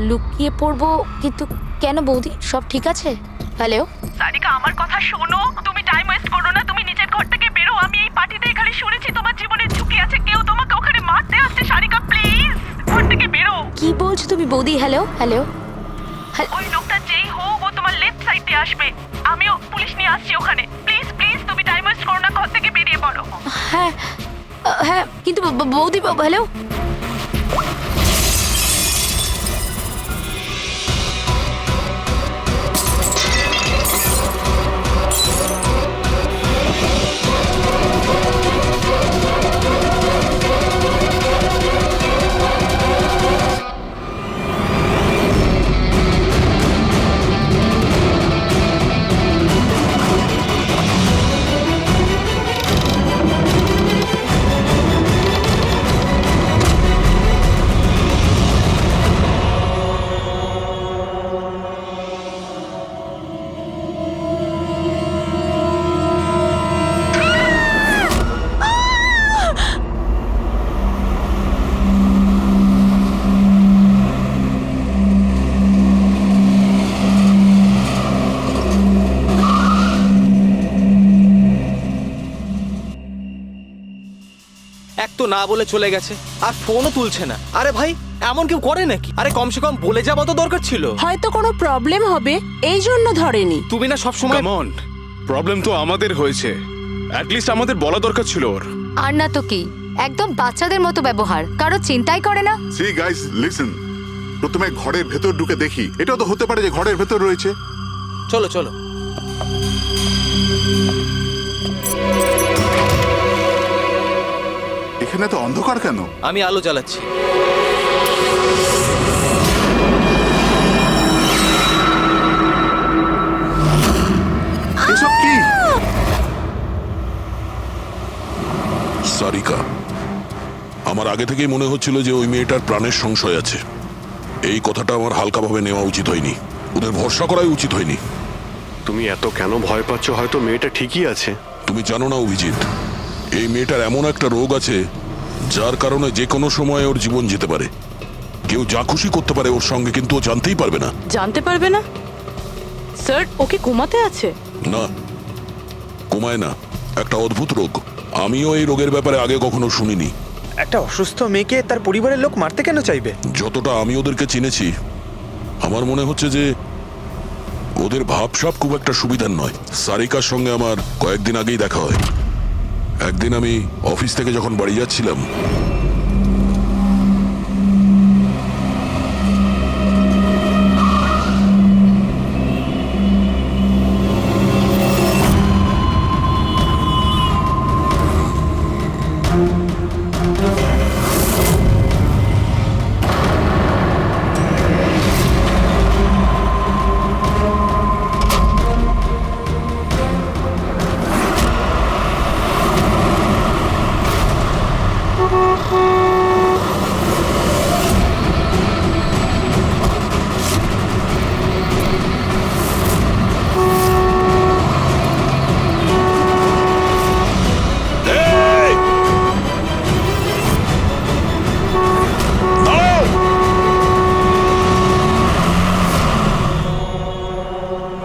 লুকিয়ে পড়বো, কিন্তু কেন বৌদি? সব ঠিক আছে? হ্যালো সারিকা, আমার কথা শোনো। তুমি টাইম ওয়েস্ট করো না, তুমি নিজের ঘর থেকে বেরো। আমি এই পার্টিতে এখানে শুনেছি তোমার জীবনের ঝুঁকি আছে, কেউ তোমাকে ওখানে মারতে আসছে। সারিকা প্লিজ ঘর থেকে বেরো। কি বলছো তুমি বৌদি? Hello hello. ওই লোকটা যেই হোক, ও তোমার লেফট সাইড দিয়ে আসবে। আমিও পুলিশ নিয়ে আসছি ওখানে। প্লিজ প্লিজ তুমি টাইম ওয়েস্ট করো না, ঘর থেকে বেরিয়ে পড়ো। হ্যাঁ হ্যাঁ, কিন্তু বৌদি হ্যালো। এক তো না বলে চলে গেছে, আর ফোনও তুলছে না। আরে ভাই, এমন কেউ করে নাকি? আরে কমসে কম বলে যাওয়া তো দরকার ছিল। হয়তো কোনো প্রবলেম হবে, এই জন্য ধরেনি। তুমি না সব সময় কাম অন, প্রবলেম তো আমাদের হয়েছে, অ্যাটলিস্ট আমাদের বলা দরকার ছিল ওর। আর না তো কি, একদম বাচ্চাদের মতো ব্যবহার, কারো চিন্তাই করে না। সি গাইস লিসেন, প্রথমে ঘরের ভেতর ঢুকে দেখি। এটাও তো হতে পারে যে ঘরের ভেতর রয়েছে। চলো চলো। এখানে তো অন্ধকার কেন? আমি আলো জ্বালাচ্ছি। এসব কি? সারিকা, আমার আগে থেকেই মনে হচ্ছিল যে ওই মেয়েটার প্রাণের সংশয় আছে। এই কথাটা আমার হালকাভাবে নেওয়া উচিত হয়নি, ওদের ভরসা করাই উচিত হয়নি। তুমি এত কেন ভয় পাচ্ছ? হয়তো মেয়েটা ঠিকই আছে। তুমি জানো না অভিজিৎ, এই মেয়েটার এমন একটা রোগ আছে যার কারণে যে কোনো সময় ওর জীবন যেতে পারে। কেউ যা খুশি করতে পারে ওর সঙ্গে, কিন্তু ও জানতেই পারবে না। জানতে পারবে না? স্যার, ওকে কোমাতে আছে? না, কমায় না, একটা অদ্ভুত রোগ। আমিও এই রোগের ব্যাপারে আগে কখনো শুনিনি। একটা অসুস্থ মেয়েকে তার পরিবারের লোক মারতে কেন চাইবে? যতটা আমি ওদেরকে চিনেছি, আমার মনে হচ্ছে যে ওদের ভাবসাব খুব একটা সুবিধার নয়। সারিকার সঙ্গে আমার কয়েকদিন আগেই দেখা হয়। একদিন আমি অফিস থেকে যখন বাড়ি যাচ্ছিলাম,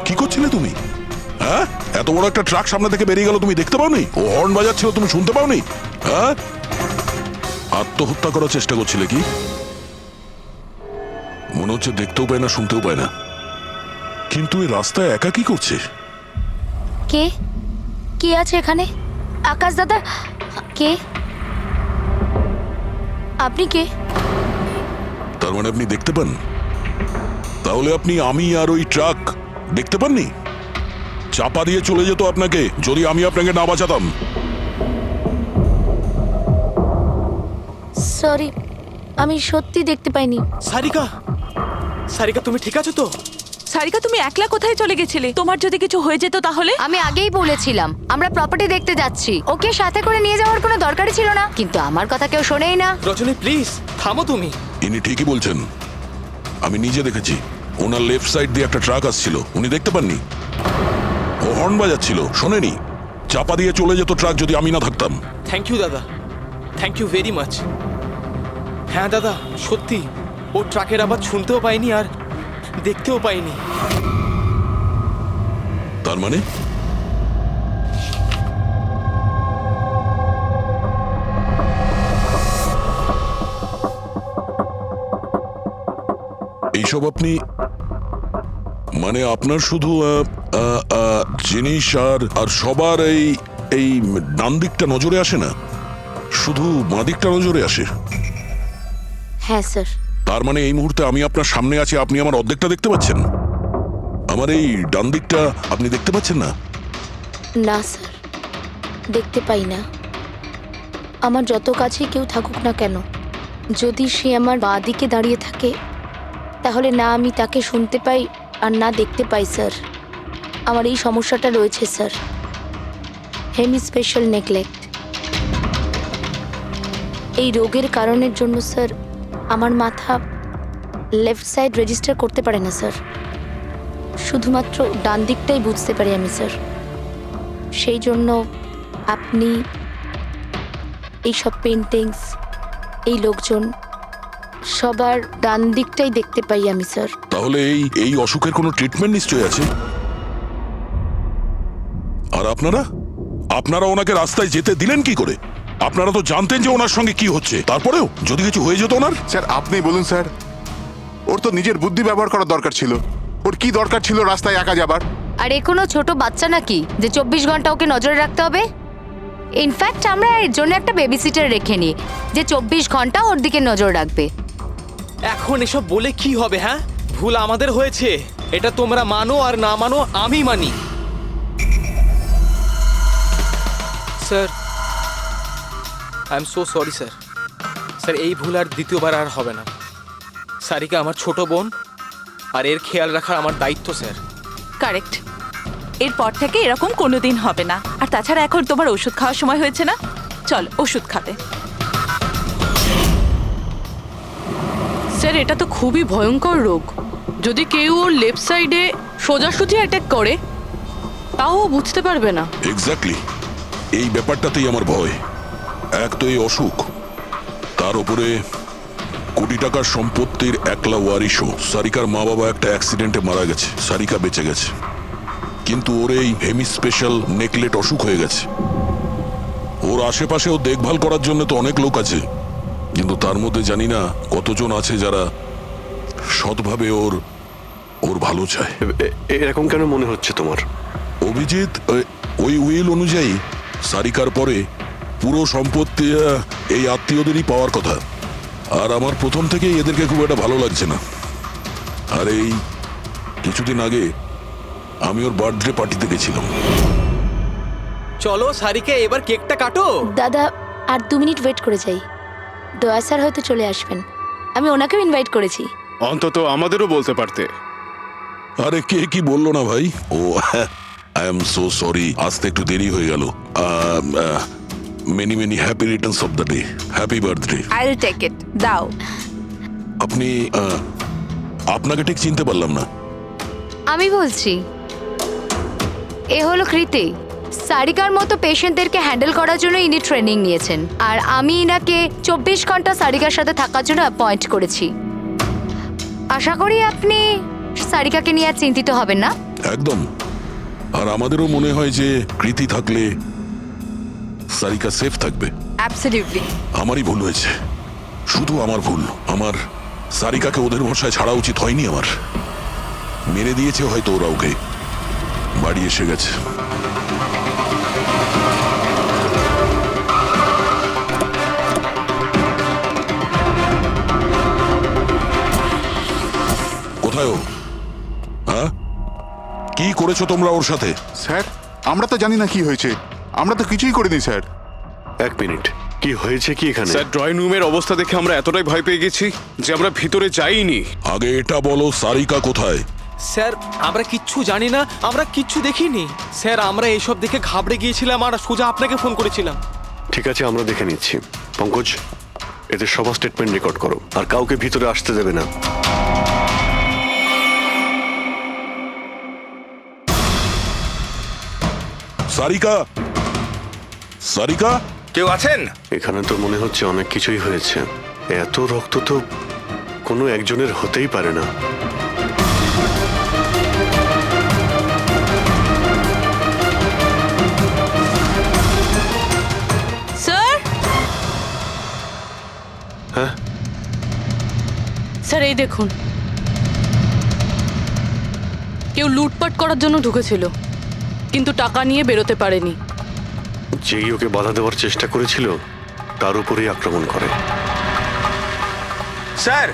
কি করছিলে তুমি? হ্যাঁ, এত বড় একটা ট্রাক সামনে থেকে বেরিয়ে গেল, তুমি দেখতে পাওনি? ও হর্ন বাজাচ্ছিল, তুমি শুনতে পাওনি? হ্যাঁ, আত্মহত্যা করার চেষ্টা করছিলে কি? মনে হচ্ছে দেখতেও পায় না, শুনতেও পায় না। কিন্তু এই রাস্তায় একা কি করছে? কে কে আছে এখানে? আকাশ দাদা? কে আপনি? কে? তার মানে আপনি দেখতে পান? তাহলে আপনি আমি আর ওই ট্রাক দেখতে পাননি? চাপা দিয়ে চলে যেত আপনাকে যদি আমি আপনাকে না বাঁচাতাম। সরি, আমি সত্যি দেখতে পাইনি। সারিকা, সারিকা তুমি ঠিক আছো তো? সারিকা, তুমি একলা কোথায় চলে গেছিলে? তোমার যদি কিছু হয়ে যেত তাহলে? আমি আগেই বলেছিলাম আমরা প্রপার্টি দেখতে যাচ্ছি, ওকে সাথে করে নিয়ে যাওয়ার কোনো দরকারই ছিল না, কিন্তু আমার কথা কেউ শোনেই না। রজনী প্লিজ থামো তুমি। ইনি ঠিকই বলছেন, আমি নিজে দেখেছি। ওনার লেফট সাইড দিয়ে একটা ট্রাক আসছিল, উনি দেখতে পাননি। ও হর্ন বাজাচ্ছিল, শোনেনি। চাপা দিয়ে চলে যেত ট্রাক যদি আমি না থাকতাম। থ্যাংক ইউ দাদা, থ্যাংক ইউ ভেরি মাচ। হ্যাঁ দাদা, সত্যি ও ট্রাকের আবার শুনতেও পাইনি আর দেখতেও পাইনি। তার মানে এইসব আপনি মানে আপনার শুধু জিনিস আর সবার এই ডান দিকটা নজরে আসে না, শুধু বাঁ দিকটা নজরে আসে। হ্যাঁ স্যার। তার মানে এই মুহূর্তে আমি আপনার সামনে আছি, আপনি আমার অর্ধেকটা দেখতে পাচ্ছেন, আমার এই ডান দিকটা আপনি দেখতে পাচ্ছেন না? না স্যার, দেখতে পাই না। আমার যত কাছে কেউ থাকুক না কেন, যদি সে আমার বাঁ দিকে দাঁড়িয়ে থাকে তাহলে না আমি তাকে শুনতে পাই আর না দেখতে পাই স্যার। আমার এই সমস্যাটা রয়েছে স্যার, হেমি স্পেশাল নেগলেক্ট। এই রোগের কারণের জন্য স্যার আমার মাথা লেফট সাইড রেজিস্টার করতে পারে না স্যার, শুধুমাত্র ডান দিকটাই বুঝতে পারি আমি স্যার। সেই জন্য আপনি এইসব পেন্টিংস, এই লোকজন সবার ডান দিকটাই দেখতে পাই আমি স্যার। তাহলে এই অসুখের কোনো ট্রিটমেন্ট নিশ্চয়ই আছে। আর আপনারা ওনাকে রাস্তায় যেতে দিলেন কি করে? আপনারা তো জানতেন যে ওনার সঙ্গে কি হচ্ছে, তারপরেও যদি কিছু হয়ে যেত ওনার। স্যার আপনি বলুন স্যার, ওর তো নিজের বুদ্ধি ব্যবহার করার দরকার ছিল। ওর কি দরকার ছিল রাস্তায় একা যাবার? আর এ কোনো ছোট বাচ্চা নাকি যে 24 ঘন্টা ওকে নজরে রাখতে হবে? ইনফ্যাক্ট আমরা এর জন্য একটা বেবি সিটার রেখে নিই যে 24 ঘন্টা ওর দিকে নজর রাখবে। এখন এসব বলে কি হবে? হ্যাঁ, ভুল আমাদের হয়েছে, এটা তোমরা মানো আর না মানো আমি মানি। Sir, I am so sorry sir. Sir এই ভুল আর দ্বিতীয়বার আর হবে না। সারিকা আমার ছোট বোন, আর এর খেয়াল রাখার আমার দায়িত্ব স্যার। কারেক্ট। এরপর থেকে এরকম কোনোদিন হবে না। আর তাছাড়া এখন তোমার ওষুধ খাওয়ার সময় হয়েছে না, চল ওষুধ খাবে। স্যার এটা তো খুবই ভয়ঙ্কর রোগ। যদি কেউ ওর লেফট সাইডে সোজাসুজি অ্যাটাক করে তাও ও বুঝতে পারবে না। এক্স্যাক্টলি, এই ব্যাপারটাতেই আমার ভয়। এক তো এই অসুখ, তার উপরে কোটি টাকার সম্পত্তির একলা ওয়ারিশও। সারিকার মা বাবা একটা অ্যাক্সিডেন্টে মারা গেছে, সারিকা বেঁচে গেছে, কিন্তু ওর এই হেমি স্পেশাল নেকলেট অসুখ হয়ে গেছে। ওর আশেপাশেও দেখভাল করার জন্য তো অনেক লোক আছে, কিন্তু তার মধ্যে জানি না কতজন আছে যারা সৎভাবে ওর ভালো চায়। এরকম কেন মনে হচ্ছে তোমার? অভিজিৎ, ওই উইল অনুযায়ী সারিকার পরে পুরো সম্পত্তি এই আত্মীয়দেরই পাওয়ার কথা। আর আমার প্রথম থেকেই এদেরকে খুব একটা ভালো লাগছে না। আর এই কিছুদিন আগে আমি ওর বার্থডে পার্টিতে গেছিলাম। চলো সারিকা, এবার কেকটা কাটো। দাদা আর 2 মিনিট ওয়েট করে যাই, দয়া স্যার হয়তো চলে আসবেন। আমি ওনাকেও ইনভাইট করেছি। অন্তত আমাদেরও বলতে পারতে। আরে কে কি বললো না ভাই? Oh I am so sorry, আসতে একটু দেরি হয়ে গেল। Many many happy returns of the day, happy birthday. I will take it, দাও। আপনি আপনাকে ঠিক চিনতে পারলাম না। আমি বলছি, এ হলো কৃতি। সারিকার মতো পেশেন্টদেরকে হ্যান্ডেল করার জন্য ইনি ট্রেনিং নিয়েছেন, আর আমি ইনাকে 24 ঘন্টা সারিকার সাথে থাকার জন্য অ্যাপয়েন্ট করেছি। আশা করি আপনি সারিকাকে নিয়ে আর চিন্তিত হবেন না। একদম। আর আমাদেরও মনে হয় যে কৃতি থাকলে সারিকা সেফ থাকবে। অ্যাবসলিউটলি। আমারই ভুল হয়েছে, শুধু আমার ভুল। আমার সারিকাকে ওদের ভরসায় ছাড়া উচিত হয়নি। আমার মেরে দিয়েছে হয়তো ওরা ওকে। বাড়ি এসে গেছে। কোথায় ও? হ্যাঁ, কি করেছো তোমরা ওর সাথে? স্যার আমরা তো জানি না কি হয়েছে, আমরা তো কিছুই করিনি স্যার। 1 মিনিট, কি হয়েছে কি এখানে? স্যার ড্রয়িং রুমের অবস্থা দেখে আমরা এতটাই ভয় পেয়ে গেছি যে আমরা ভিতরে যাইনি। আগে এটা বলো, সারিকা কোথায়? স্যার আমরা কিচ্ছু জানি না, আমরা কিচ্ছু দেখিনি স্যার। আমরা এইসব দেখে ঘাবড়ে গিয়েছিলাম আর সোজা আপনাকে ফোন করেছিলাম। ঠিক আছে, আমরা দেখে নিচ্ছি। পঙ্কজ, এদের সবার স্টেটমেন্ট রেকর্ড করো, আর কাউকে ভিতরে আসতে দেবে না। সারিকা, সারিকা, কেউ আছেন? এখানে তো মনে হচ্ছে অনেক কিছুই হয়েছে। এত রক্ত তো কোনো একজনের হতেই পারে না। স্যার হ্যাঁ? স্যার এই দেখুন, কেউ লুটপাট করার জন্য ঢুকেছিল, কিন্তু টাকা নিয়ে বেরোতে পারেনি। যেই ওকে বাধা দেওয়ার চেষ্টা করেছিল তার উপরেই আক্রমণ করে। স্যার,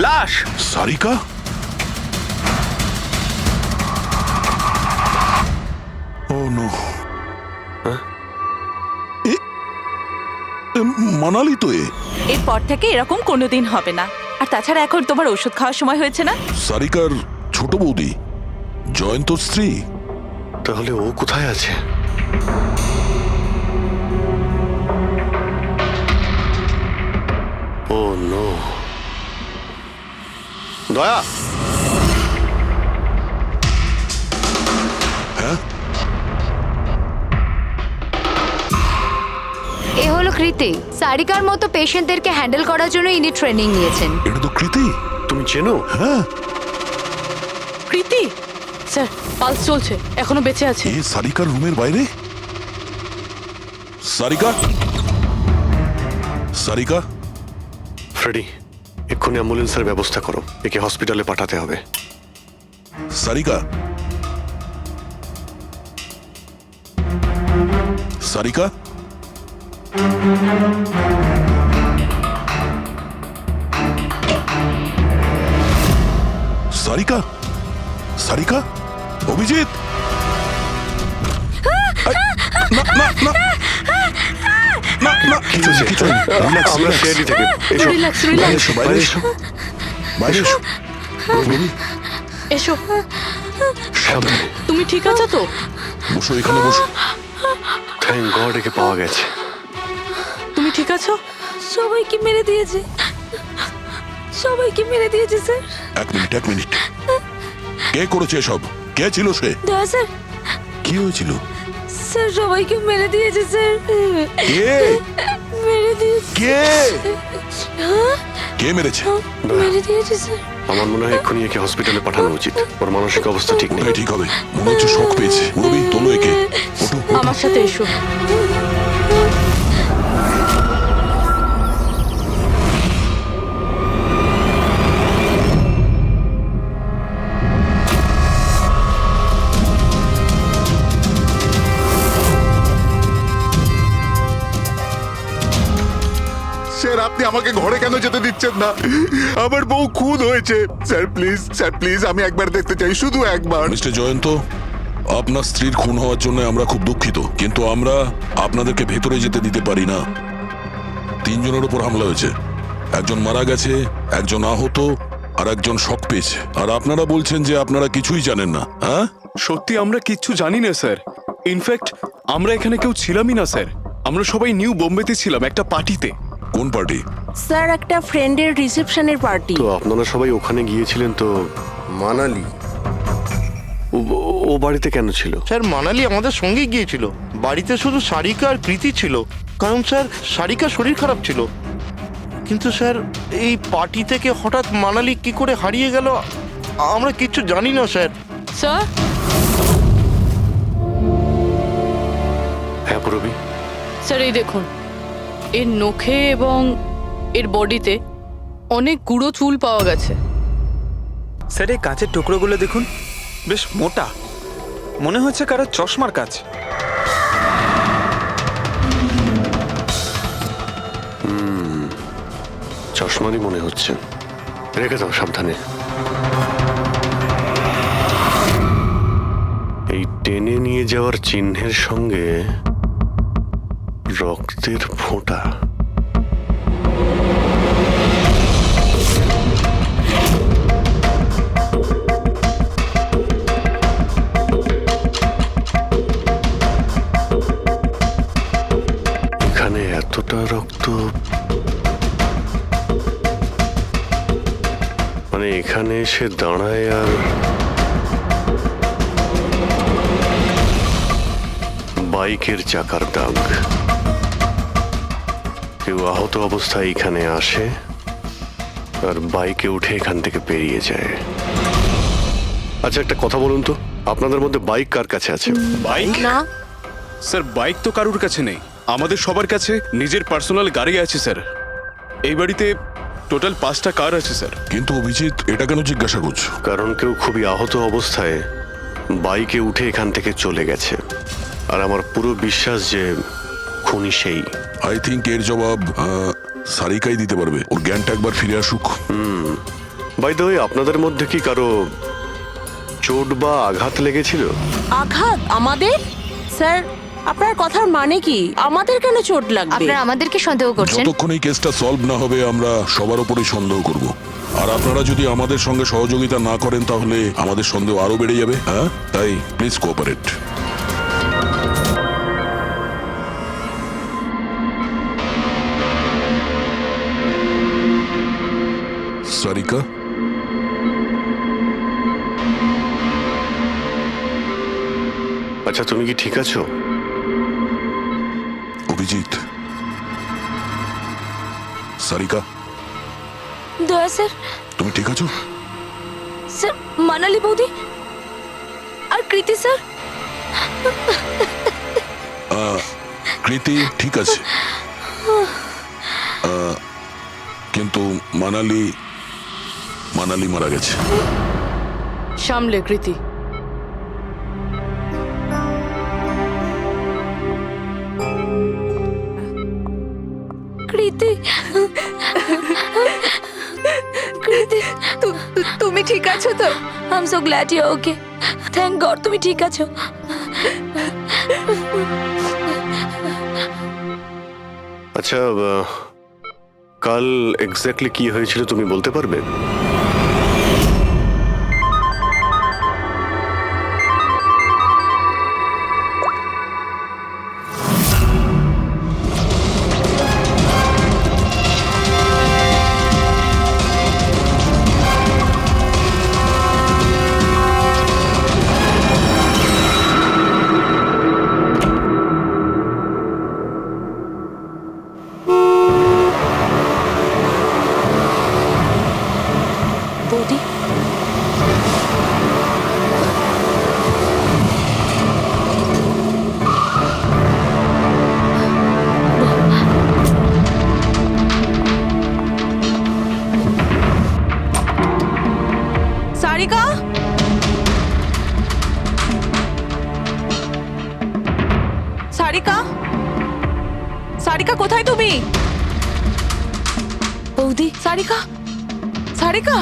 লাশ! সারিকা? ও নো। মানালি তো এরপর থেকে এরকম কোনোদিন হবে না। আর তাছাড়া এখন তোমার ওষুধ খাওয়ার সময় হয়েছে না? সারিকার ছোট বৌদি, জয়ন্তর স্ত্রী। তাহলে ও কোথায় আছে? ও নো। দয়া, এ হলো কৃতি। সারিকার মতো পেশেন্টদেরকে হ্যান্ডেল করার জন্য ইনি ট্রেনিং নিয়েছেন। এটা তো কৃতি। তুমি চেনো? হ্যাঁ, প্রীতি স্যার, পালস চলছে, এখনো বেঁচে আছে। এ সারিকার রুমের বাইরে? সারিকা? সারিকা? ফ্রেডি, এক্ষুনি অ্যাম্বুলেন্সের ব্যবস্থা করো, একে হসপিটালে পাঠাতে হবে। সারিকা? সারিকা? সারিকা? সারিকা? অভিজিৎ? না না না না না, কিছু নেই, কিছু নেই। Relax, আমরা relax. সিআইডি থেকে এসো। রিল্যাক্স বাইরে রিল্যাক্স, এসো, বাইরে এসো, বাইরে এসো। রবি, এসো। সাবধানে। তুমি ঠিক আছো তো? বসো, এখানে বসো। থ্যাংক গড একে পাওয়া গেছে। তুমি ঠিক আছো? সবাইকে মেরে দিয়েছে, সবাইকে মেরে দিয়েছে স্যার। এক মিনিট, এক মিনিট। কে করেছে এসব? কে ছিল সে? দয়া স্যার, কি হয়েছিল? স্যার সবাইকে মেরে দিয়েছে স্যার। কে? মেরে দিয়েছে, কে? কে মেরেছে? মেরে দিয়েছে স্যার। আমার মনে হয় এক্ষুনি একে হসপিটালে পাঠানো উচিত, ওর মানসিক অবস্থা ঠিক নেই। ওটাই ঠিক হবে, মনে হচ্ছে শক পেয়েছে। রবি, তোলো একে। ওঠো, ওঠো। আমার সাথে এসো। স্যার, আপনি আমাকে ঘরে কেন যেতে দিচ্ছেন না? আমার বউ খুন হয়েছে। স্যার প্লিজ, স্যার প্লিজ, আমি একবার দেখতে চাই, শুধু একবার। মিস্টার জয়ন্ত, আপনার স্ত্রীর খুন হওয়ার জন্য আমরা খুব দুঃখিত, কিন্তু আমরা আপনাদেরকে ভেতরে যেতে দিতে পারি না। 3 জনের উপর হামলা হয়েছে, একজন মারা গেছে, একজন আহত, আর একজন শক পেয়েছে। আর আপনারা বলছেন যে আপনারা কিছুই জানেন না। হ্যাঁ, সত্যি আমরা কিচ্ছু জানি না স্যার। ইনফ্যাক্ট আমরা এখানে কেউ ছিলামই না স্যার। আমরা সবাই নিউ বোম্বেতে ছিলাম একটা পার্টিতে। কোন পার্টি? স্যার একটা ফ্রেন্ডের রিসেপশনের পার্টি। তো আপনারা সবাই ওখানে গিয়েছিলেন তো? মানালি? ও বাড়িতে কেন ছিল? স্যার মানালি আমাদের সঙ্গে গিয়েছিল। বাড়িতে শুধু সারিকা আর কৃতি ছিল, কারণ স্যার সারিকা শরীর খারাপ ছিল। কিন্তু স্যার এই পার্টি থেকে হঠাৎ মানালি কি করে হারিয়ে গেল আমরা কিচ্ছু জানি না স্যার। স্যার, হ্যাঁ পূরবী? স্যার এই দেখুন, এর নখে এবং এর বডিতে অনেক গুঁড়ো চুল পাওয়া গেছে। স্যার, এই কাঁচের টুকরোগুলো দেখুন, বেশ মোটা, মনে হচ্ছে কারো চশমার কাজ। চশমারই মনে হচ্ছে। রেখে দাও সাবধানে। এই টেনে নিয়ে যাওয়ার চিহ্নের সঙ্গে রক্তের ফোঁটা। এখানে এতটা রক্ত, মানে এখানে এসে দাঁড়ায় আর বাইকের চাকার দাগ। কেউ আহত অবস্থায় এখানে আসে, আর বাইকে উঠে এখান থেকে বেরিয়ে যায়। আচ্ছা একটা কথা বলুন তো, আপনাদের মধ্যে বাইক কার কাছে আছে? বাইক? না স্যার বাইক তো কারুর কাছে নেই, আমাদের সবার কাছে নিজের পার্সোনাল গাড়ি আছে স্যার। এই বাড়িতে টোটাল 5টা কার আছে স্যার। কিন্তু অভিজিৎ এটা কেন জিজ্ঞাসা করছো? কারণ কেউ খুবই আহত অবস্থায় বাইকে উঠে এখান থেকে চলে গেছে, আর আমার পুরো বিশ্বাস যে খুনি সেই। আই থিঙ্ক এর জবাব সারিকাই দিতে পারবে। ওর জ্ঞানটা একবার ফিরে আসুক। বাই দ্য ওয়ে, আপনাদের মধ্যে কি কারো চোট বা আঘাত লেগেছিল? আঘাত আমাদের? স্যার আপনার কথার মানে কি? আমাদের কেন চোট লাগবে? আপনারা আমাদেরকে সন্দেহ করছেন? যতক্ষণ এই কেসটা সলভ না হবে আমরা সবার উপরেই সন্দেহ করব। আর আপনারা যদি আমাদের সঙ্গে সহযোগিতা না করেন তাহলে আমাদের সন্দেহ আরো বেড়ে যাবে। হ্যাঁ, তাই প্লিজ কোঅপারেট। সারিকা, আচ্ছা তুমি কি ঠিক আছো? অভিজিৎ, সারিকা, দয়া স্যার। তুমি ঠিক আছো? স্যার মানালি বৌদি আর কৃতি স্যার। কৃতি ঠিক আছে, কিন্তু মানালি মারা গেছে। সামলে কৃতি। কৃতি, কৃতি তুমি ঠিক আছো তো? I am so glad you okay. Thank god তুমি ঠিক আছো। আচ্ছা কাল এক্স্যাক্টলি কি হয়েছিল তুমি বলতে পারবে? বৌদি সারিকা, সারিকা, সারিকা কোথায় তুমি? বৌদি সারিকা, সারিকা,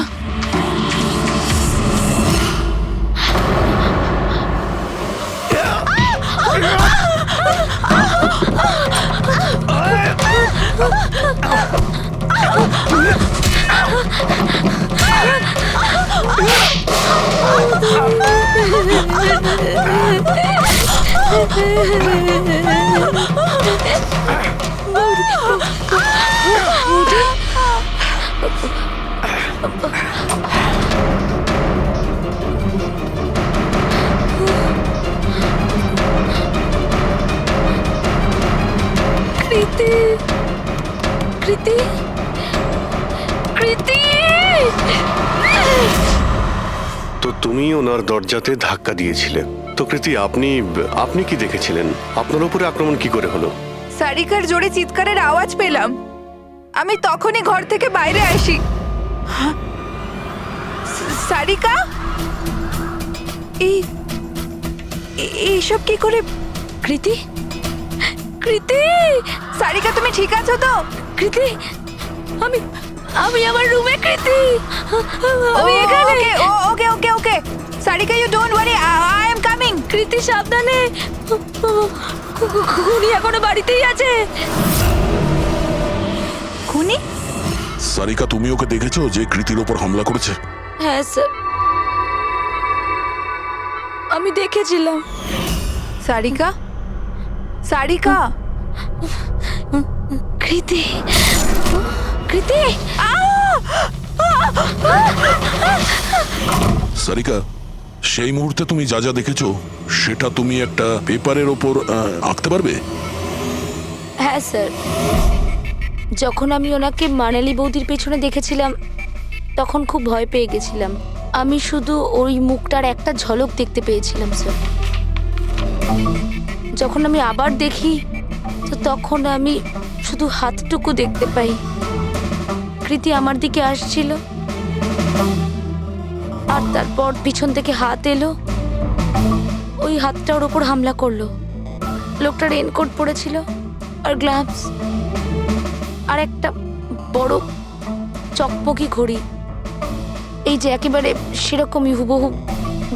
কৃতি, কৃতি, কৃতি। তো তুমি ওনার দরজাতে ধাক্কা দিয়েছিলে। তো কৃতি আপনি কি দেখেছিলেন? আপনার উপরে আক্রমণ কি করে হলো? সারিকার জোরে চিৎকারের আওয়াজ পেলাম, আমি তখনই ঘর থেকে বাইরে আসি। সারিকা, এইসব কি করে? কৃতি, কৃতি, সারিকা তুমি ঠিক আছো তো? কৃতি, আমি আমি আমার রুমে। কৃতি আমি এখানে। Okay okay okay Sarika, you don't worry, I am coming. Kriti সাবধানে, খুনি এখনো বাড়িতেই আছে। খুনি? সারিকা, তুমি ওকে দেখেছো যে কৃতির ওপর হামলা করেছে? হ্যাঁ স্যার, আমি দেখেছিলাম। সারিকা, সারিকা, কৃতি, কৃতি। সারিকা, সেই মুহূর্তে তুমি যা যা দেখেছো সেটা তুমি একটা পেপারের ওপর আঁকতে পারবে? হ্যাঁ স্যার, যখন আমি ওনাকে মানালি বৌদির পেছনে দেখেছিলাম তখন খুব ভয় পেয়ে গেছিলাম। আমি শুধু ওই মুখটার একটা ঝলক দেখতে পেয়েছিলাম স্যার। যখন আমি আবার দেখি তো তখন আমি শুধু হাতটুকু দেখতে পাই। কৃতি আমার দিকে আসছিল আর তারপর পিছন থেকে হাত এলো, ওই হাতটা ওর ওপর হামলা করলো। লোকটা রেনকোট পরেছিল আর গ্লাভস আর একটা বড় চকপকি ঘড়ি, এই যে একেবারে সেরকমই হুবহু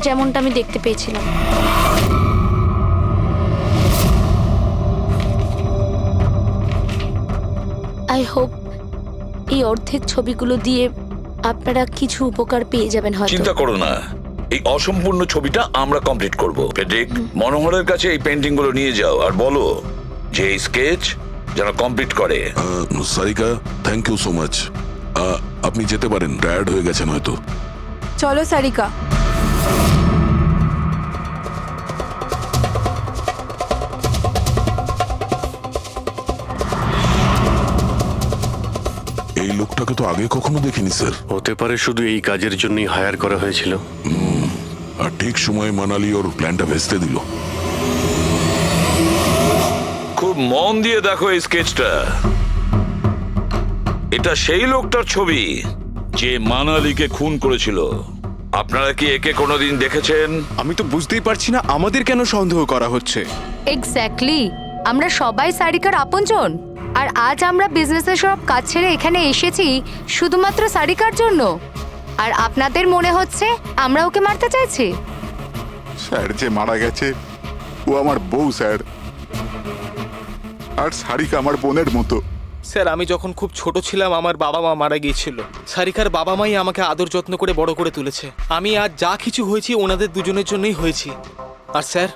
যেমনটা আমি দেখতে পেয়েছিলাম। আই হোপ এই অর্ধেক ছবিগুলো দিয়ে আপনারা কিছু উপকার পেয়ে যাবেন হয়তো। চিন্তা করো না, এই অসম্পূর্ণ ছবিটা আমরা কমপ্লিট করব। ফেডরিক, মনোহরের কাছে এই পেন্টিং গুলো নিয়ে যাও আর বলো যে এই স্কেচ যেন কমপ্লিট করে। Sarika, thank you so much. আপনি যেতে পারেন, টায়ার্ড হয়ে গেছেন হয়তো। চলো সারিকা। এই লোকটাকে তো আগে কখনো দেখিনি স্যার। হতে পারে শুধু এই কাজের জন্যই হায়ার করা হয়েছিল। আর ঠিক সময়ে মানালি ওর প্ল্যানটা ভেস্তে দিল। খুব মন দিয়ে দেখো এই স্কেচটা। এটা সেই লোকটার ছবি যে মানালিকে খুন করেছিল। আপনারা কি একে কোনোদিন দেখেছেন? আমি তো বুঝতেই পারছি না আমাদের কেন সন্দেহ করা হচ্ছে। এক্স্যাক্টলি, আমরা সবাই সারিকার আপনজন। আর আজ আমরা বিজনেসের সব কাজ ছেড়ে এখানে এসেছি শুধুমাত্র সারিকার জন্য। আর আপনাদের মনে হচ্ছে আমরা ওকে মারতে চাইছি? স্যার যে মারা গেছে ও আমার বউ স্যার, আর সারিকা আমার বোনের মতো। স্যার, আমি যখন খুব ছোট ছিলাম আমার বাবা মা মারা গিয়েছিল। সারিকার বাবা মাই আমাকে আদর যত্ন করে বড় করে তুলেছে। আমি আজ যা কিছু হয়েছি ওনাদের দুজনের জন্যই হয়েছি। আর স্যার,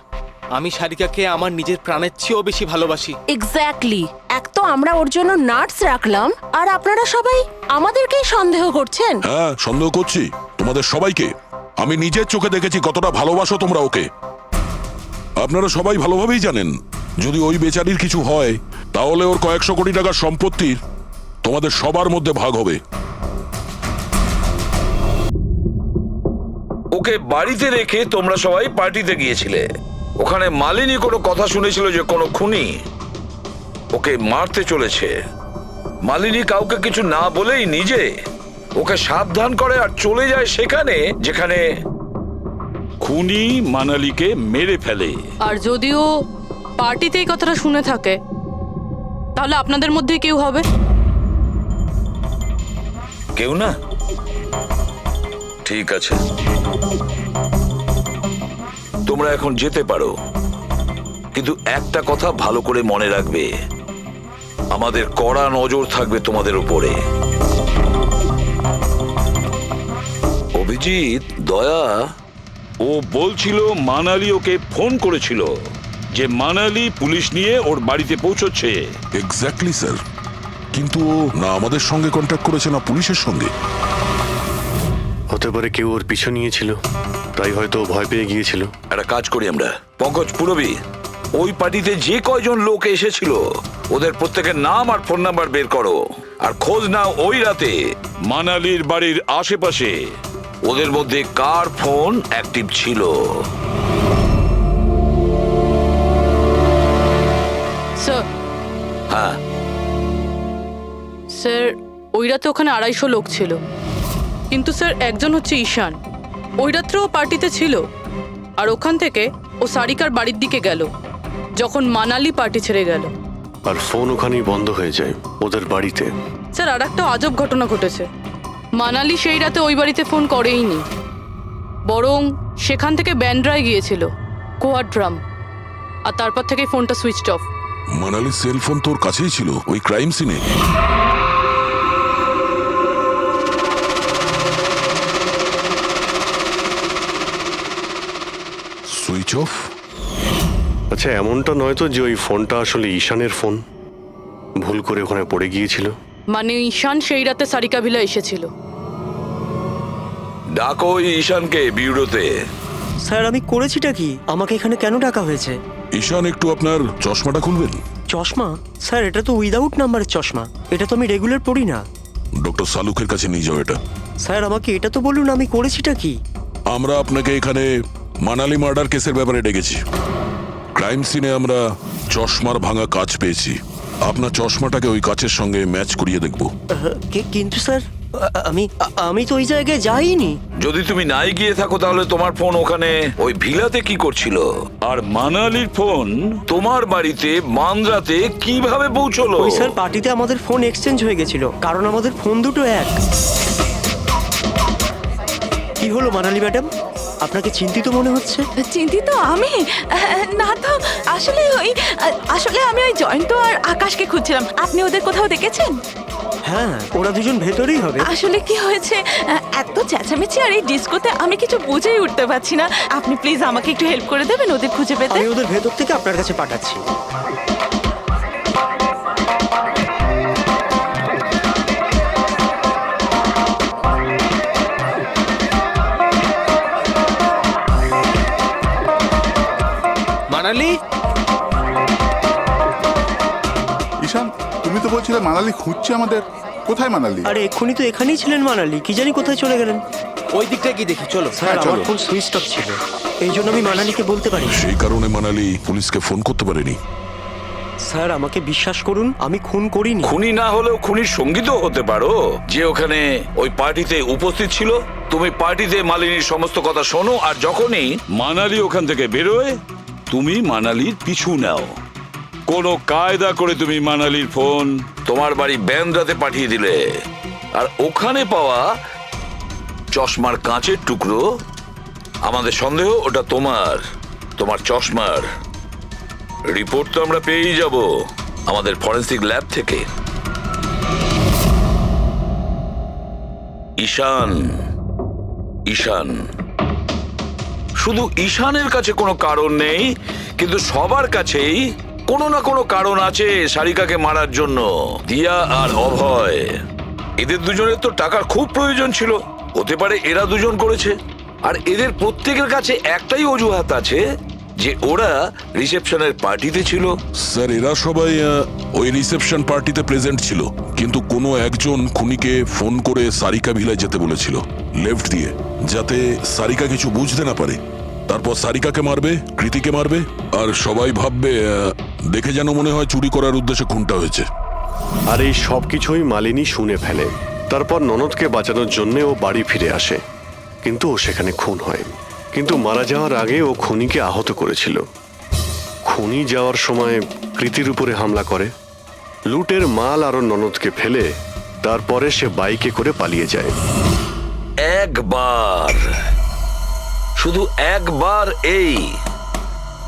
আমি সারিকাকে আমার নিজের প্রাণের চেয়েও বেশি ভালোবাসি। এক্স্যাক্টলি, এক তো আমরা ওর জন্য নার্স রাখলাম আর আপনারা সবাই আমাদেরকেই সন্দেহ করছেন। হ্যাঁ, সন্দেহ করছি তোমাদের সবাইকে। আমি নিজের চোখে দেখেছি কতটা ভালোবাসো তোমরা ওকে। আপনারা সবাই ভালোভাবেই জানেন যদি ওই বেচারির কিছু হয় তাহলে ওর কয়েকশো কোটি টাকার সম্পত্তির তোমাদের সবার মধ্যে ভাগ হবে। ওকে বাড়িতে রেখে তোমরা সবাই পার্টিতে গিয়েছিলে। ওখানে মালিনী কোনো কথা শুনেছিল যে কোনো খুনি ওকে মারতে চলেছে। মালিনী কাউকে কিছু না বলেই নিজে ওকে সাবধান করে আর চলে যায় সেখানে যেখানে খুনি মানালিকে মেরে ফেলে। আর যদিও পার্টিতে এই কথাটা শুনে থাকে তাহলে আপনাদের মধ্যে কেউ হবে? কেউ না? ঠিক আছে, তোমরা এখন যেতে পারো, কিন্তু একটা কথা ভালো করে মনে রাখবে, আমাদের কড়া নজর থাকবে তোমাদের উপরে। অভিজিৎ, দয়া, ও বলছিল মানালি ওকে ফোন করেছিল যে মানালি পুলিশ নিয়ে ওর বাড়িতে পৌঁছচ্ছে। এক্স্যাক্টলি স্যার, কিন্তু ও না আমাদের সঙ্গে কন্ট্যাক্ট করেছে না পুলিশের সঙ্গে। হতে পারে কেউ ওর পিছু নিয়েছিল, তাই হয়তো ও ভয় পেয়ে গিয়েছিল। একটা কাজ করি আমরা, পঙ্কজ, পুরবী, ওই পার্টিতে যে কয়জন লোক এসেছিল ওদের প্রত্যেকের নাম আর ফোন নাম্বার বের করো আর খোঁজ নাও ওই রাতে মানালির বাড়ির আশেপাশে ওদের মধ্যে কার ফোন অ্যাক্টিভ ছিল। স্যার, হ্যাঁ স্যার, ওই রাতে ওখানে 250 লোক ছিল, কিন্তু স্যার একজন হচ্ছে ঈশান। ওই রাত্রেও পার্টিতে ছিল আর ওখান থেকে ও সারিকার বাড়ির দিকে গেল যখন মানালি পার্টি ছেড়ে গেল। আর ফোন ওখানেই বন্ধ হয়ে যায় ওদের বাড়িতে। স্যার, আর একটা আজব ঘটনা ঘটেছে। মানালি সেই রাতে ওই বাড়িতে ফোন করেইনি, বরং সেখান থেকে ব্যান্ড্রায় গিয়েছিল কোয়াড্রাম, আর তারপর থেকে ফোনটা সুইচড অফ। মানালির সেলফোন তোর কাছেই ছিল ওই ক্রাইম সিনে? Switch off? আচ্ছা, এমনটা নয় তো যে ওই ফোনটা আসলে ঈশানের ফোন, ভুল করে ওখানে পড়ে গিয়েছিল? মানে ঈশান সেই রাতে সারিকা ভিলা এসেছিল। ডাকো ঈশানকে বিউরোতে। স্যার, আমি করেছিটা কি? আমাকে এখানে কেন ডাকা হয়েছে? ঈশান, একটু আপনার চশমাটা খুলবেন? চশমা? স্যার, এটা তো উইদাউট নাম্বারের চশমা, এটা তো আমি রেগুলার পড়ি না। ডক্টর সালুকের কাছে নিয়ে যাও এটা। স্যার আমাকে এটা তো বলুন আমি করেছিটা কি? আমরা আপনাকে এখানে মানালি মার্ডার কেসের ব্যাপারে ডেকেছি। ক্রাইম সিনে আমরা চশমার ভাঙা কাঁচ পেয়েছি। আপনার চশমাটাকে ওই কাচের সঙ্গে ম্যাচ করিয়ে দেখব। কিন্তু স্যার আমি তো ওই জায়গায় যাইনি। যদি তুমি নাই গিয়ে থাকো তাহলে তোমার ফোন ওখানে ওই ভিলাতে কি করছিল? আর মানালির ফোন তোমার বাড়িতে মান্দ্রাতে কিভাবে পৌঁছলো? ওই স্যার পার্টিতে আমাদের ফোন এক্সচেঞ্জ হয়ে গেছিল, কারণ আমাদের ফোন দুটো এক। কি হলো মানালি ম্যাডাম, আপনাকে চিন্তিত মনে হচ্ছে? চিন্তিত আমি? না তো, আসলে আমি ওই জয়ন্ত আর আকাশকে খুঁজছিলাম। আপনি ওদের কোথাও দেখেছেন? হ্যাঁ, ওরা দুজন ভেতরেই হবে। আসলে কি হয়েছে, এত চেঁচামেচি আর এই ডিস্কোতে আমি কিছু বুঝেই উঠতে পারছি না। আপনি প্লিজ আমাকে একটু হেল্প করে দেবেন ওদের খুঁজে পেতে? আমি ওদের ভেতর থেকে আপনার কাছে পাঠাচ্ছি। মানালি, ঈশান, তুমি তো বলছিলে মানালি খুঁজছে আমাদের। কোথায় মানালি? আরে এক্ষুনি তো এখানেই ছিলেন মানালি, কি জানি কোথায় চলে গেলেন। ওই দিকটা কি দেখি, চলো। স্যার আমার ফোন সুইচ অফ ছিল, এই জন্য আমি মানালিকে বলতে পারি। সেই কারণে মানালি পুলিশকে ফোন করতে পারেনি। স্যার আমাকে বিশ্বাস করুন, আমি খুন করিনি। খুনি না হলেও খুনির সঙ্গী তো হতে পারো, যে ওখানে ওই পার্টিতে উপস্থিত ছিল। তুমি পার্টিতে মালিনীর সমস্ত কথা শোনো, আর যখনই মানালি ওখান থেকে বেরোয় তুমি মানালির পিছু নাও। কোনো কায়দা করে তুমি মানালির ফোন তোমার বাড়ি ব্যান্দ্রাতে পাঠিয়ে দিলে, আর ওখানে পাওয়া চশমার কাঁচের টুকরো, আমাদের সন্দেহ ওটা তোমার চশমার রিপোর্ট তো আমরা পেয়েই যাব আমাদের ফরেন্সিক ল্যাব থেকে। ঈশান, শুধু ঈশানের কাছে কোনো কারণ নেই, কিন্তু সবার কাছেই কোনো না কোনো কারণ আছে সারিকাকে মারার জন্য। দিয়া আর অভয়, এদের দুজনের তো টাকার খুব প্রয়োজন ছিল, হতে পারে এরা দুজন করেছে। আর এদের প্রত্যেকের কাছে একটাই অজুহাত আছে, যে ওরা রিসেপশনের পার্টিতে ছিল। স্যার এরা সবাই ওই রিসেপশন পার্টিতে প্রেজেন্ট ছিল, কিন্তু কোনো একজন খুনিকে ফোন করে সারিকা ভিলায় যেতে বলেছিল লেফট দিয়ে, যাতে সারিকা কিছু বুঝতে না পারে। তারপর সারিকাকে মারবে, কৃতিকে মারবে, আর সবাই ভাববে দেখে যেন মনে হয় চুরি করার উদ্দেশ্যে খুনটা হয়েছে। আর এই সব কিছুই মালিনী শুনে ফেলে। তারপর ননদকে বাঁচানোর জন্য ও বাড়ি ফিরে আসে, কিন্তু ও সেখানে খুন হয়। কিন্তু মারা যাওয়ার আগে ও খুনিকে আহত করেছিল। খুনি যাওয়ার সময় কৃতির উপরে হামলা করে, লুটের মাল আর ননদকে ফেলে তারপরে সে বাইকে করে পালিয়ে যায়। শুধু একবার এই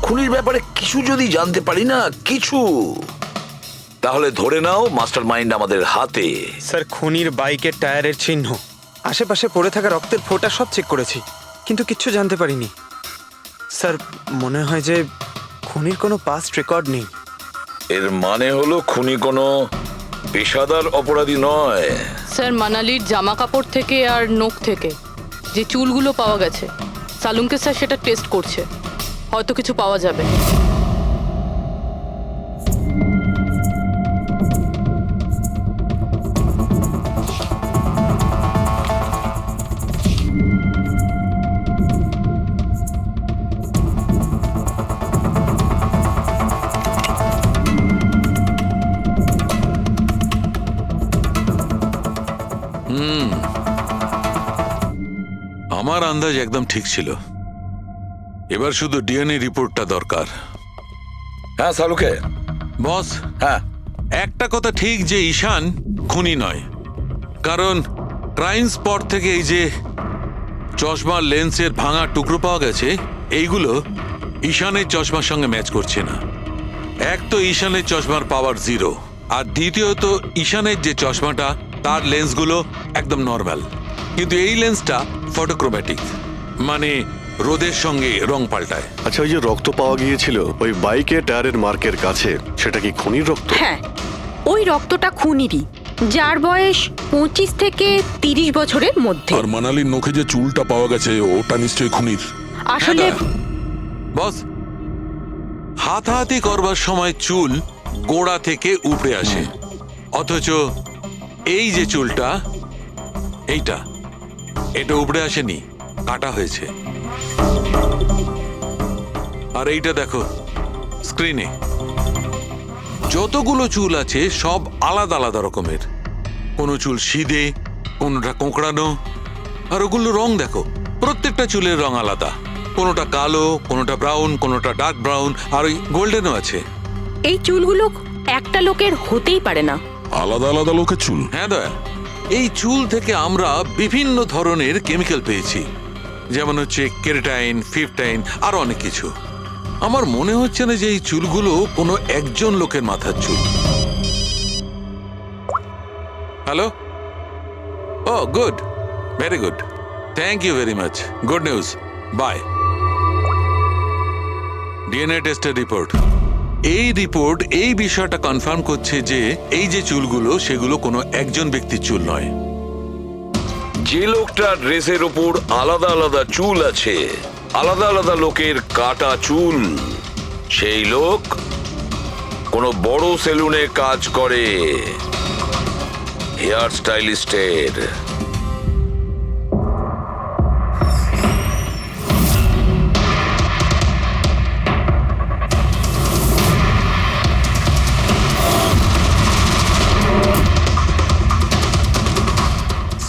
খুনির ব্যাপারে কিছু যদি জানতে পারি না, কিছু, তাহলে ধরে নাও মাস্টার মাইন্ড আমাদের হাতে। স্যার খুনির বাইকের টায়ারের চিহ্ন, আশেপাশে পড়ে থাকা রক্তের ফোঁটা সব চেক করেছি, কিন্তু কিচ্ছু জানতে পারিনি। স্যার মনে হয় যে খুনির কোনো পাস্ট রেকর্ড নেই। এর মানে হলো খুনি কোনো পেশাদার অপরাধী নয়। স্যার মানালির জামা কাপড় থেকে আর নখ থেকে যে চুলগুলো পাওয়া গেছে, সালুঙ্কে স্যার সেটা টেস্ট করছে, হয়তো কিছু পাওয়া যাবে। আমার আন্দাজ একদম ঠিক ছিল, এবার শুধু ডিএনএ রিপোর্টটা দরকার। হ্যাঁ সালুকে বস, হ্যাঁ একটা কথা ঠিক যে ঈশান খুনি নয়, কারণ ক্রাইম স্পট থেকে এই যে চশমার লেন্সের ভাঙা টুকরো পাওয়া গেছে, এইগুলো ঈশানের চশমার সঙ্গে ম্যাচ করছে না। এক তো ঈশানের চশমার পাওয়ার 0, আর দ্বিতীয়ত ঈশানের যে চশমাটা তার লেন্সগুলো একদম নর্মাল, কিন্তু এই লেন্সটা ফটোক্রোম্যাটিক, মানে রোদের সঙ্গে রং পাল্টায়। আচ্ছা, ওই যে রক্ত পাওয়া গিয়েছিল ওই বাইকে টায়ারের মার্কের কাছে, সেটা কি খুনির রক্ত? হ্যাঁ, ওই রক্তটা খুনিরই, যার বয়স 25 থেকে 30 বছরের মধ্যে। আর মানালির নখে যে চুলটা পাওয়া গেছে ওটা নিশ্চয়ই খুনির। আসলে বস, হাতাহাতি করবার সময় চুল গোড়া থেকে উপড়ে আসে, অথচ এই যে চুলটা, এটা উপড়ে আসেনি, কাটা হয়েছে। আর এইটা দেখো স্ক্রিনে, যতগুলো চুল আছে সব আলাদা আলাদা রকমের। কোনো চুল সিধে, কোনোটা কোঁকড়ানো, আর ওগুলো রং দেখো, প্রত্যেকটা চুলের রং আলাদা। কোনোটা কালো, কোনোটা ব্রাউন, কোনোটা ডার্ক ব্রাউন, আর ওই গোল্ডেনও আছে। এই চুলগুলো একটা লোকের হতেই পারে না। আলাদা আলাদা লোকের চুল? হ্যাঁ দয়া, এই চুল থেকে আমরা বিভিন্ন ধরনের কেমিক্যাল পেয়েছি, যেমন হচ্ছে কেরাটিন, ফিফটাইন, আর অনেক কিছু। আমার মনে হচ্ছে না যে এই চুলগুলো কোনো একজন লোকের মাথার চুল। Hello? Oh good, very good, thank you very much, good news, bye. DNA টেস্টের রিপোর্ট, এই রিপোর্ট এই বিষয়টা কনফার্ম করছে যে এই যে চুলগুলো সেগুলো কোনো একজন ব্যক্তির চুল নয়। যে লোকটার ড্রেসের ওপর আলাদা আলাদা চুল আছে, আলাদা আলাদা লোকের কাটা চুল, সেই লোক কোনো বড় সেলুনে কাজ করে, হেয়ার স্টাইলিস্টের।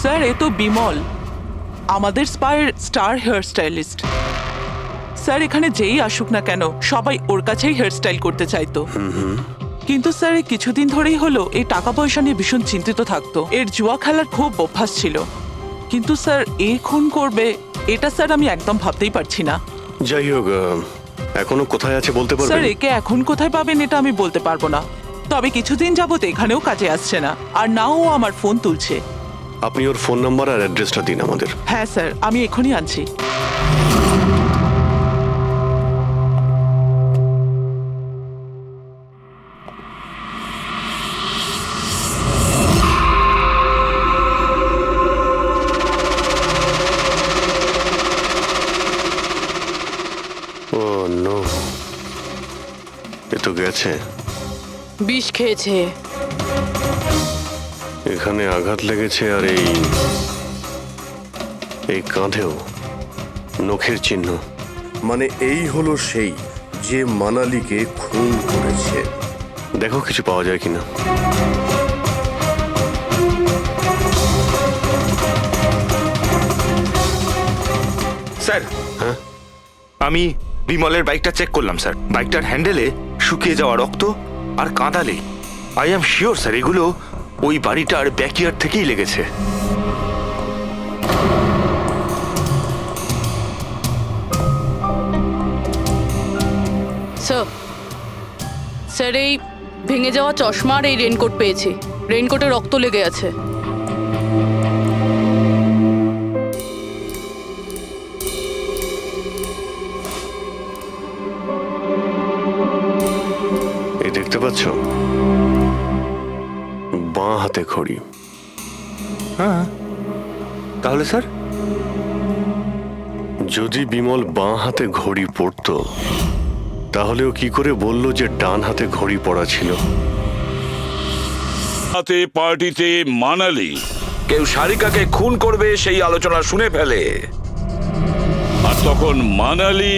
স্যার, এ তো বিমল, আমাদের স্পায়ের স্টার হেয়ার স্টাইলিস্ট। স্যার, এখানে যেই আসুক না কেন সবাই ওর কাছেই হেয়ার স্টাইল করতে চাইতো। কিন্তু স্যার, এই কিছুদিন ধরেই হলো এই টাকা পয়সা নিয়ে ভীষণ চিন্তিত থাকতো। এর জুয়া খেলার খুব অভ্যাস ছিল। কিন্তু স্যার, এ খুন করবে এটা স্যার আমি একদম ভাবতেই পারছি না। যাই হোক, এখনো কোথায় আছে বলতে স্যার, পারবেন? একে এখন কোথায় পাবেন এটা আমি বলতে পারবো না, তবে কিছুদিন যাবত এখানেও কাজে আসছে না, আর নাও ও আমার ফোন তুলছে। আপনি ওর ফোন নাম্বার আর অ্যাড্রেসটা দিন আমাদের। হ্যাঁ স্যার, আমি এখনই আনছি। ও নো, এ তো গেছে। বিষ খেয়েছে। এখানে আঘাত লেগেছে, আর এই কাঁধেও নখের চিহ্ন। মানে এই হলো সেই যে মানালিকে খুন করেছে। দেখো কিছু পাওয়া যায় কিনা। স্যার, হ্যাঁ, আমি বিমলের বাইকটা চেক করলাম স্যার। বাইকটার হ্যান্ডেলে শুকিয়ে যাওয়া রক্ত আর কাঁদালে। আই এম শিওর স্যার এগুলো ওই বাড়িটার ব্যাকইয়ার্ড থেকেই লেগেছে। স্যার, এই ভেঙে যাওয়া চশমা আর এই রেনকোট পেয়েছি। রেনকোটে রক্ত লেগে আছে। এই দেখতে পাচ্ছ, বাঁ হাতে ঘড়ি। হ্যাঁ, তাহলে স্যার যদি বিমল বাঁ হাতে ঘড়ি পরতো তাহলে ও কি করে বলল যে ডান হাতে ঘড়ি পরা ছিল? হাতে পার্টিতে মানালি কেউ সারিকাকে খুন করবে সেই আলোচনা শুনে ফেলে, আর তখন মানালি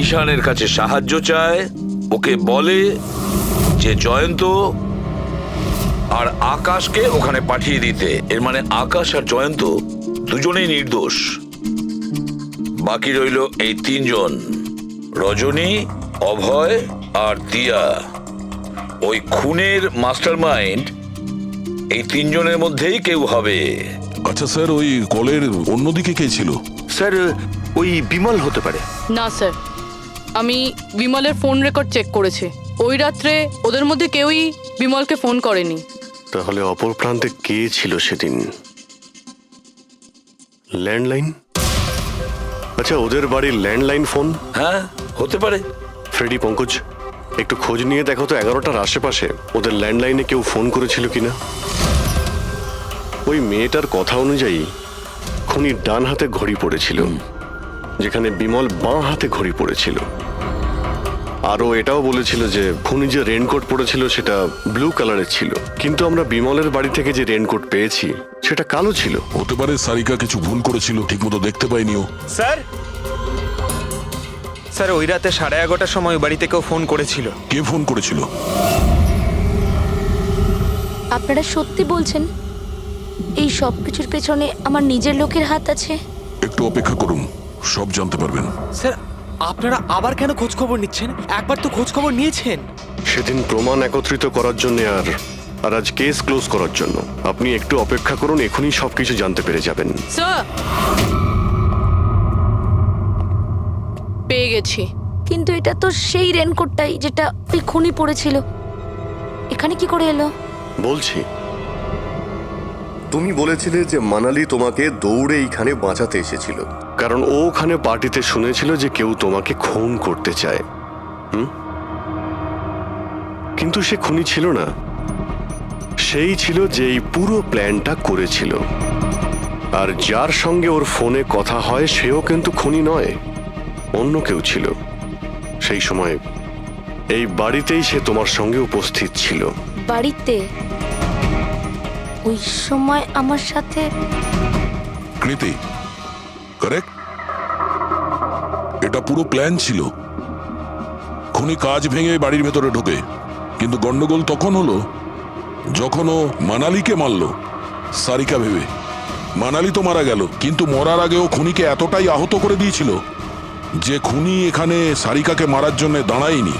ঈশানের কাছে সাহায্য চায়। ওকে বলে যে জয়ন্ত আর আকাশকে ওখানে পাঠিয়ে দিতে। এর মানে আকাশ আর জয়ন্ত দুজনেই নির্দোষ। বাকি রইল এই তিনজন, রজনী, অভয় আর দিয়া। ওই খুনের মাস্টারমাইন্ড এই তিনজনের মধ্যেই কেউ হবে। আচ্ছা স্যার, ওই কলের অন্যদিকে কে ছিল? স্যার, ওই বিমল হতে পারে। না স্যার, আমি বিমলের ফোন রেকর্ড চেক করেছি। ওই রাত্রে ওদের মধ্যে কেউই বিমলকে ফোন করেনি। তাহলে অপর প্রান্তে কে ছিল সেদিন? ল্যান্ডলাইন? আচ্ছা, ওদের বাড়ির ল্যান্ডলাইন ফোন? হ্যাঁ, হতে পারে। ফ্রেডি, পঙ্কজ, একটু খোঁজ নিয়ে দেখো তো 11টার আশেপাশে ওদের ল্যান্ডলাইনে কেউ ফোন করেছিল কিনা। ওই মেয়েটার কথা অনুযায়ী খুনি ডান হাতে ঘড়ি পড়েছিল, যেখানে বিমল বাঁ হাতে ঘড়ি পড়েছিল। আর ও এটাও বলেছিল যে খুনি যে রেনকোট পরেছিল সেটা ব্লু কালারের ছিল, কিন্তু আমরা বিমলের বাড়ি থেকে যে রেনকোট পেয়েছি সেটা কালো ছিল। হতে পারে সারিকা কিছু ভুল করেছিল, ঠিকমতো দেখতে পাইনি ও। স্যার স্যার ওই রাতে 11:30টার সময় ওই বাড়ি থেকেও ফোন করেছিল। কে ফোন করেছিল? আপনারা সত্যি বলছেন এই সব কিছুর পেছনে আমার নিজের লোকের হাত আছে? একটু অপেক্ষা করুন, সব জানতে পারবেন। স্যার আপনারা আবার কেন খোঁজ খবর নিচ্ছেন? একবার তো খোঁজ খবর নিয়েছেন। সেদিন প্রমাণ একত্রিত করার জন্য আর আজ কেস ক্লোজ করার জন্য। আপনি একটু অপেক্ষা করুন, এখনই সবকিছু জানতে পেরে যাবেন। স্যার, পেয়ে গেছি। কিন্তু এটা তো সেই রেনকোটটাই যেটা ওই খুনি পড়েছিল। এখানে কি করে এলো? বলছি, তুমি বলেছিলে যে মানালি তোমাকে দৌড়ে এইখানে বাঁচাতে এসেছিল। কারণ ও ওখানে পার্টিতে শুনেছিল যে কেউ তোমাকে খুন করতে চায়। কিন্তু সে খুনি ছিল না, সেই ছিল যে এই পুরো প্ল্যানটা করেছিল। আর যার সঙ্গে ওর ফোনে কথা হয় সেও কিন্তু খুনি নয়, অন্য কেউ ছিল। সেই সময় এই বাড়িতেই সে তোমার সঙ্গে উপস্থিত ছিল। বাড়িতে? ওই সময় আমার সাথে কৃতি, কারেক্ট? এটা পুরো প্ল্যান ছিল। খুনি কাজ ভেঙে বাড়ির ভেতরে ঢোকে, কিন্তু গন্ডগোল তখন হলো যখন ও মানালিকে মারল সারিকা ভেবে। মানালি তো মারা গেল, কিন্তু মরার আগে ও খুনিকে এতটাই আহত করে দিয়েছিল যে খুনি এখানে সারিকাকে মারার জন্য দাঁড়ায়নি,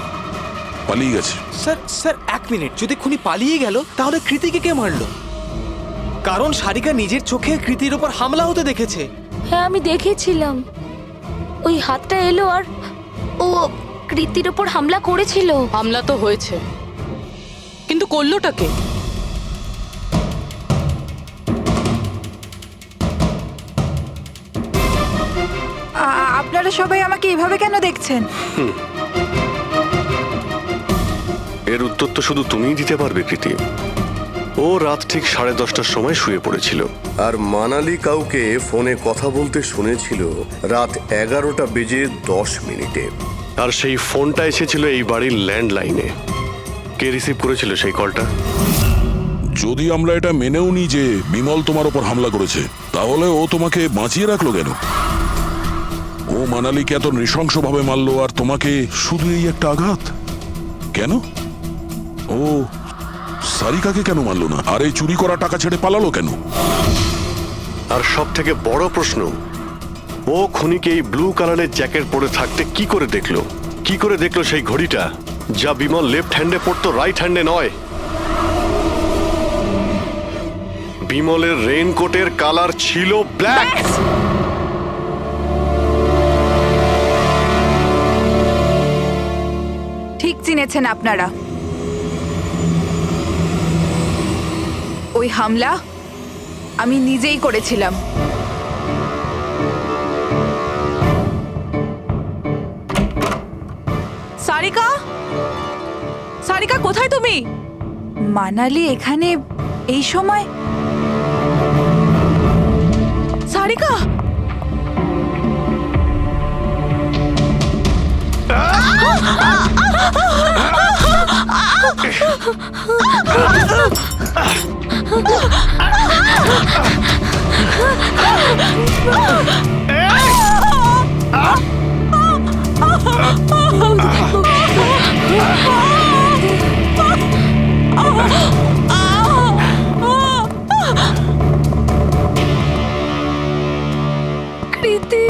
পালিয়ে গেছে। স্যার স্যার 1 মিনিট, যদি খুনি পালিয়ে গেল তাহলে কৃতিকে কে মারলো? কারণ সারিকা নিজের চোখে কৃতির ওপর হামলা হতে দেখেছে। হ্যাঁ, আমি দেখেছিলাম। ওই হাতটা এলো আর ও কৃতির ওপর হামলা করেছিল। হামলা তো হয়েছে, কিন্তু করলোটা কে? আপনারা সবাই আমাকে এভাবে কেন দেখছেন? এর উত্তর তো শুধু তুমিই দিতে পারবে কৃতি। ও রাত ঠিক 10:30টার সময় শুয়ে পড়েছিল। আর মানালি কাউকে ফোনে কথা বলতে শুনেছিল রাত 11:10 আর সেই ফোনটা এসেছিল এই বাড়ির ল্যান্ডলাইনে। কে রিসিভ করেছিল সেই কলটা? যদি আমরা এটা মেনেও নিই যে বিমল তোমার ওপর হামলা করেছে, তাহলে ও তোমাকে বাঁচিয়ে রাখলো কেন? ও মানালিকে এত নৃশংসভাবে মারলো, আর তোমাকে শুধু এই একটা আঘাত কেন? ও সারিকাকে কেন মারলো না? আর এই চুরি করা টাকা ছেড়ে পালালো কেন? আর সব থেকে বড় প্রশ্ন, ও খুনিকে এই ব্লু কালারের জ্যাকেট পরে থাকতে কি করে দেখলো? কি করে দেখলো সেই ঘড়িটা যা বিমল লেফট হ্যান্ডে পড়তো, রাইট হ্যান্ডে নয়? বিমলের রেইনকোটের কালার ছিল ব্ল্যাক। ঠিক চিনেছেন আপনারা। ওই হামলা আমি নিজেই করেছিলাম। সারিকা, সারিকা কোথায় তুমি? মানালি এখানে এই সময়? সারিকা, কৃতি,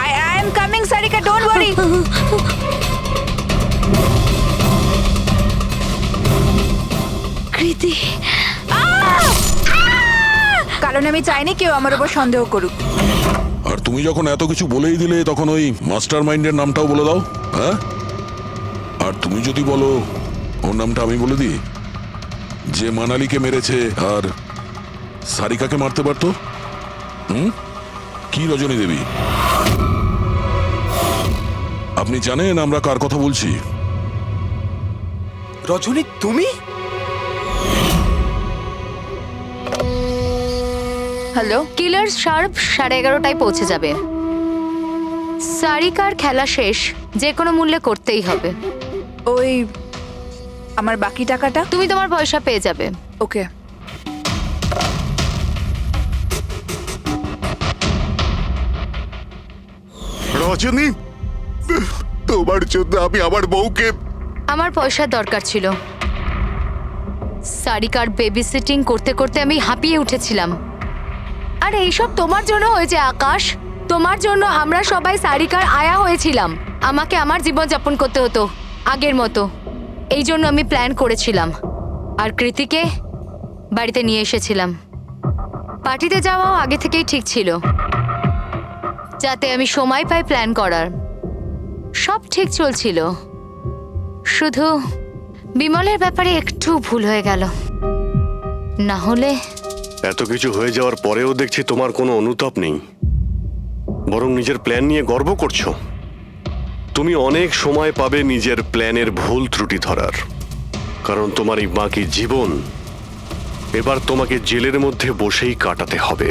I am coming, Sarika, don't worry. কৃতি, কারণ আমি চাইনি কেউ আমার উপর সন্দেহ করুক। আর তুমি যখন এত কিছু বলেই দিলে, তখন ওই মাস্টার মাইন্ডের নামটাও বলে দাও। হ্যাঁ, আর তুমি যদি বলো ওর নামটা আমি বলে দিই, যে মানালিকে মেরেছে আর সারিকাকে মারতে পারতো। কি রজনী দেবী? আপনি জানেন আমরা কার কথা বলছি? রজনী, তুমি? হ্যালো, কিলার শার্প 11:30টায় পৌঁছে যাবে। সারিকার খেলা শেষ, যে কোনো মূল্যে করতেই হবে। ওই আমার বাকি টাকাটা? তুমি তোমার পয়সা পেয়ে যাবে। ওকে। রজনী, তোমার জন্য আমি আমার বউকে... আমার পয়সার দরকার ছিল। সারিকার বেবি সিটিং করতে করতে আমি হাঁপিয়ে উঠেছিলাম। আর এইসব তোমার জন্য হয়েছে আকাশ। তোমার জন্য আমরা সবাই সারিকার আয়া হয়েছিলাম। আমাকে আমার জীবন যাপন করতে হতো আগের মতো। এই জন্য আমি প্ল্যান করেছিলাম আর কৃতিকে বাড়িতে নিয়ে এসেছিলাম। পার্টিতে যাওয়াও আগে থেকেই ঠিক ছিল, যাতে আমি সময় পাই প্ল্যান করার। সব ঠিক চলছিল, শুধু বিমলের ব্যাপারে একটু ভুল হয়ে গেল। না হলে... এত কিছু হয়ে যাওয়ার পরেও দেখছি তোমার কোনো অনুতাপ নেই, বরং নিজের প্ল্যান নিয়ে গর্ব করছো। তুমি অনেক সময় পাবে নিজের প্ল্যানের ভুল ত্রুটি ধরার, কারণ তোমার এই বাকি জীবন এবার তোমাকে জেলের মধ্যে বসেই কাটাতে হবে।